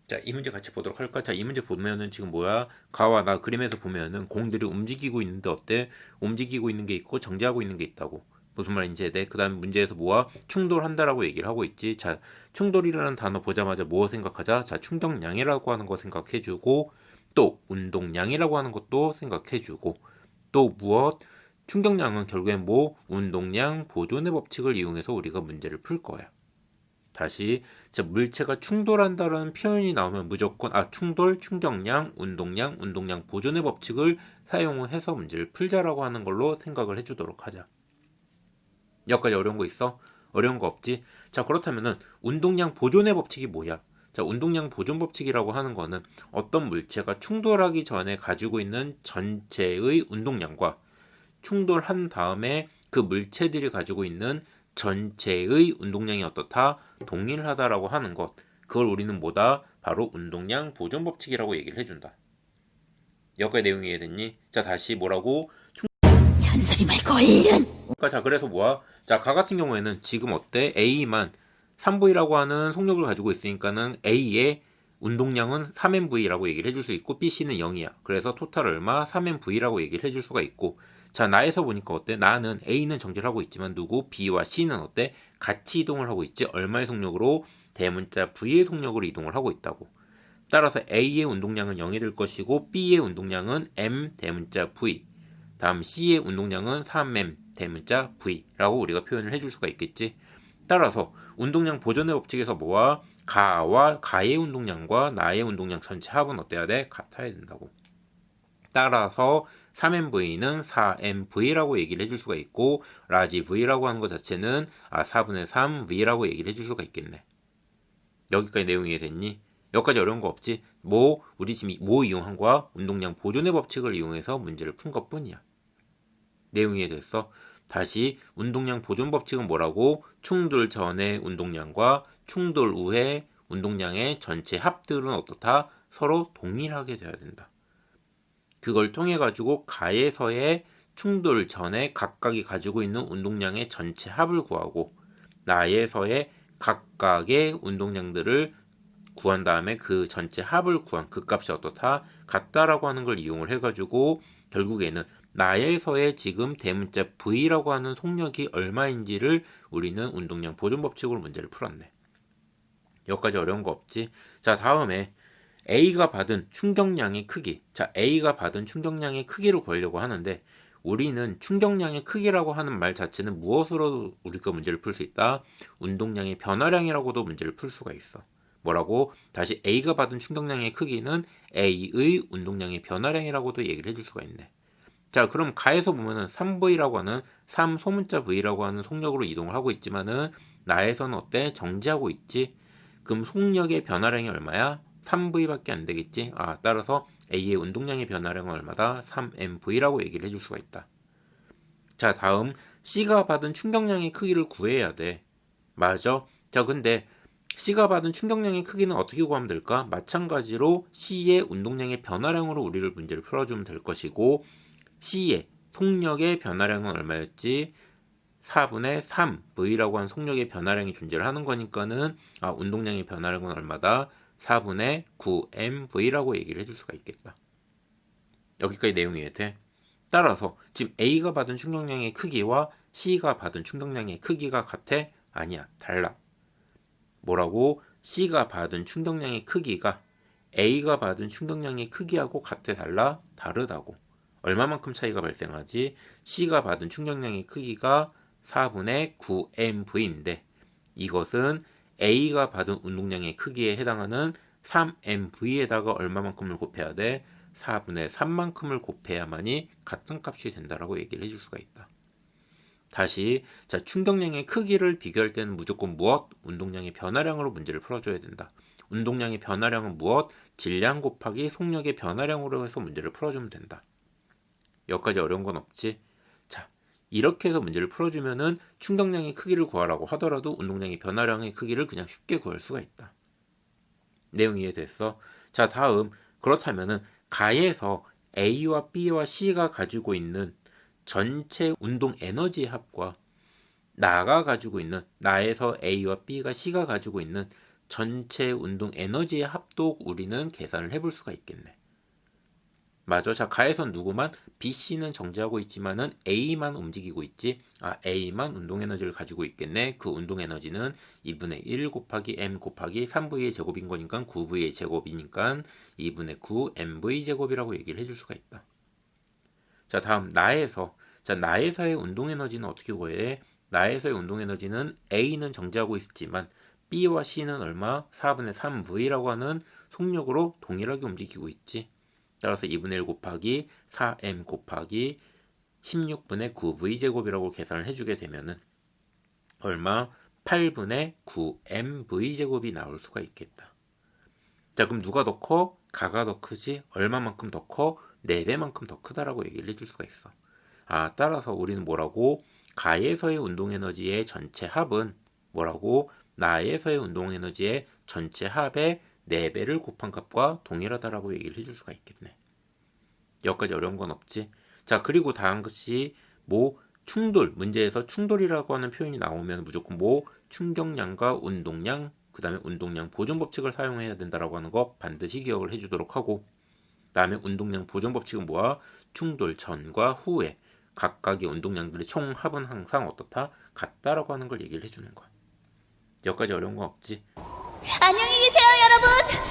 자, 이 문제 같이 보도록 할까? 자, 이 문제 보면은 지금 뭐야? 가와 나 그림에서 보면은 공들이 움직이고 있는데 어때? 움직이고 있는 게 있고 정지하고 있는 게 있다고. 무슨 말인지 해야 돼? 그 다음 문제에서 뭐야? 충돌한다라고 얘기를 하고 있지. 자, 충돌이라는 단어 보자마자 뭐 생각하자? 자, 충격량이라고 하는 거 생각해주고, 또 운동량이라고 하는 것도 생각해주고, 또 무엇? 충격량은 결국엔 뭐? 운동량 보존의 법칙을 이용해서 우리가 문제를 풀 거야. 다시 자, 물체가 충돌한다라는 표현이 나오면 무조건 충돌, 충격량, 운동량 보존의 법칙을 사용해서 문제를 풀자라고 하는 걸로 생각을 해주도록 하자. 여기까지 어려운 거 있어? 어려운 거 없지? 자, 그렇다면은 운동량 보존의 법칙이 뭐야? 자, 운동량 보존 법칙이라고 하는 거는 어떤 물체가 충돌하기 전에 가지고 있는 전체의 운동량과 충돌한 다음에 그 물체들이 가지고 있는 전체의 운동량이 어떻다? 동일하다라고 하는 것. 그걸 우리는 뭐다? 바로 운동량 보존 법칙이라고 얘기를 해준다. 여기까지 내용이 이해됐니? 자, 다시 뭐라고? 잔소리 말고 얼른! 자, 그래서 뭐야? 자, 가 같은 경우에는 지금 어때? A만 3V라고 하는 속력을 가지고 있으니까는 A의 운동량은 3MV라고 얘기를 해줄 수 있고 BC는 0이야. 그래서 토탈 얼마? 3MV라고 얘기를 해줄 수가 있고, 자, 나에서 보니까 어때? 나는 A는 정지를 하고 있지만 누구? B와 C는 어때? 같이 이동을 하고 있지. 얼마의 속력으로? 대문자 V의 속력으로 이동을 하고 있다고. 따라서 A의 운동량은 0이 될 것이고 B의 운동량은 M 대문자 V, 다음 C의 운동량은 3M 대문자 V라고 우리가 표현을 해줄 수가 있겠지. 따라서 운동량 보존의 법칙에서 뭐와 가와 가의 운동량과 나의 운동량 전체 합은 어때야 돼? 같아야 된다고. 따라서 3MV는 4MV라고 얘기를 해줄 수가 있고, 라지 V라고 하는 것 자체는 4분의 3V라고 얘기를 해줄 수가 있겠네. 여기까지 내용이 이해됐니? 여기까지 어려운 거 없지? 우리 지금 뭐 이용한 거야? 운동량 보존의 법칙을 이용해서 문제를 푼 것 뿐이야. 내용이 이해됐어? 다시 운동량 보존 법칙은 뭐라고? 충돌 전의 운동량과 충돌 후의 운동량의 전체 합들은 어떻다? 서로 동일하게 돼야 된다. 그걸 통해 가지고 가에서의 충돌 전에 각각이 가지고 있는 운동량의 전체 합을 구하고, 나에서의 각각의 운동량들을 구한 다음에 그 전체 합을 구한 그 값이 어떻다? 같다라고 하는 걸 이용을 해가지고 결국에는 나에서의 지금 대문자 V라고 하는 속력이 얼마인지를 우리는 운동량 보존 법칙으로 문제를 풀었네. 여기까지 어려운 거 없지? 자, 다음에 A가 받은 충격량의 크기. 자, A가 받은 충격량의 크기를 구하려고 하는데, 우리는 충격량의 크기라고 하는 말 자체는 무엇으로 우리가 문제를 풀 수 있다? 운동량의 변화량이라고도 문제를 풀 수가 있어. 뭐라고? 다시 A가 받은 충격량의 크기는 A의 운동량의 변화량이라고도 얘기를 해줄 수가 있네. 자, 그럼 가에서 보면은 3V라고 하는 3 소문자 V라고 하는 속력으로 이동을 하고 있지만은 나에서는 어때? 정지하고 있지. 그럼 속력의 변화량이 얼마야? 3V밖에 안 되겠지. 따라서 A의 운동량의 변화량은 얼마다? 3MV라고 얘기를 해줄 수가 있다. 자, 다음 C가 받은 충격량의 크기를 구해야 돼. 맞아. 자, 근데 C가 받은 충격량의 크기는 어떻게 구하면 될까? 마찬가지로 C의 운동량의 변화량으로 우리를 문제를 풀어주면 될 것이고, C의 속력의 변화량은 얼마였지? 4분의 3V라고 하는 속력의 변화량이 존재를 하는 거니까는 운동량의 변화량은 얼마다? 4분의 9MV라고 얘기를 해줄 수가 있겠다. 여기까지 내용이 이해돼? 따라서 지금 A가 받은 충격량의 크기와 C가 받은 충격량의 크기가 같아? 아니야, 달라. 뭐라고? C가 받은 충격량의 크기가 A가 받은 충격량의 크기하고 같아, 달라? 다르다고. 얼마만큼 차이가 발생하지? C가 받은 충격량의 크기가 4분의 9MV인데 이것은 A가 받은 운동량의 크기에 해당하는 3MV에다가 얼마만큼을 곱해야 돼? 4분의 3만큼을 곱해야만이 같은 값이 된다라고 얘기를 해줄 수가 있다. 다시 자, 충격량의 크기를 비교할 때는 무조건 무엇? 운동량의 변화량으로 문제를 풀어줘야 된다. 운동량의 변화량은 무엇? 질량 곱하기 속력의 변화량으로 해서 문제를 풀어주면 된다. 여기까지 어려운 건 없지? 자, 이렇게 해서 문제를 풀어주면은 충격량의 크기를 구하라고 하더라도 운동량의 변화량의 크기를 그냥 쉽게 구할 수가 있다. 내용 이해됐어? 자, 다음 그렇다면은 가에서 A와 B와 C가 가지고 있는 전체 운동 에너지의 합과 나가 가지고 있는 나에서 A와 B가 C가 가지고 있는 전체 운동 에너지의 합도 우리는 계산을 해볼 수가 있겠네. 맞아. 자, 가에선 누구만? BC는 정지하고 있지만은 A만 움직이고 있지. A만 운동 에너지를 가지고 있겠네. 그 운동 에너지는 2분의 1 곱하기 M 곱하기 3V의 제곱인 거니까 9V의 제곱이니까 2분의 9 MV 제곱이라고 얘기를 해줄 수가 있다. 자, 다음 나에서. 자, 나에서의 운동 에너지는 어떻게 구해? 나에서의 운동 에너지는 A는 정지하고 있지만 B와 C는 얼마? 4분의 3V라고 하는 속력으로 동일하게 움직이고 있지. 따라서 2분의 1 곱하기 4m 곱하기 16분의 9v 제곱이라고 계산을 해주게 되면은 얼마? 8분의 9mv 제곱이 나올 수가 있겠다. 자, 그럼 누가 더 커? 가가 더 크지? 얼마만큼 더 커? 4배만큼 더 크다라고 얘기를 해줄 수가 있어. 따라서 우리는 뭐라고? 가에서의 운동 에너지의 전체 합은 뭐라고? 나에서의 운동 에너지의 전체 합의 4배를 곱한 값과 동일하다라고 얘기를 해줄 수가 있겠네. 여기까지 어려운 건 없지. 자, 그리고 다음 것이 충돌. 문제에서 충돌이라고 하는 표현이 나오면 무조건 충격량과 운동량, 그 다음에 운동량 보존 법칙을 사용해야 된다라고 하는 거 반드시 기억을 해주도록 하고, 그 다음에 운동량 보존 법칙은 뭐야? 충돌 전과 후에 각각의 운동량들의 총합은 항상 어떻다? 같다라고 하는 걸 얘기를 해주는 거야. 여기까지 어려운 건 없지. 안녕히 계세요, 여러분.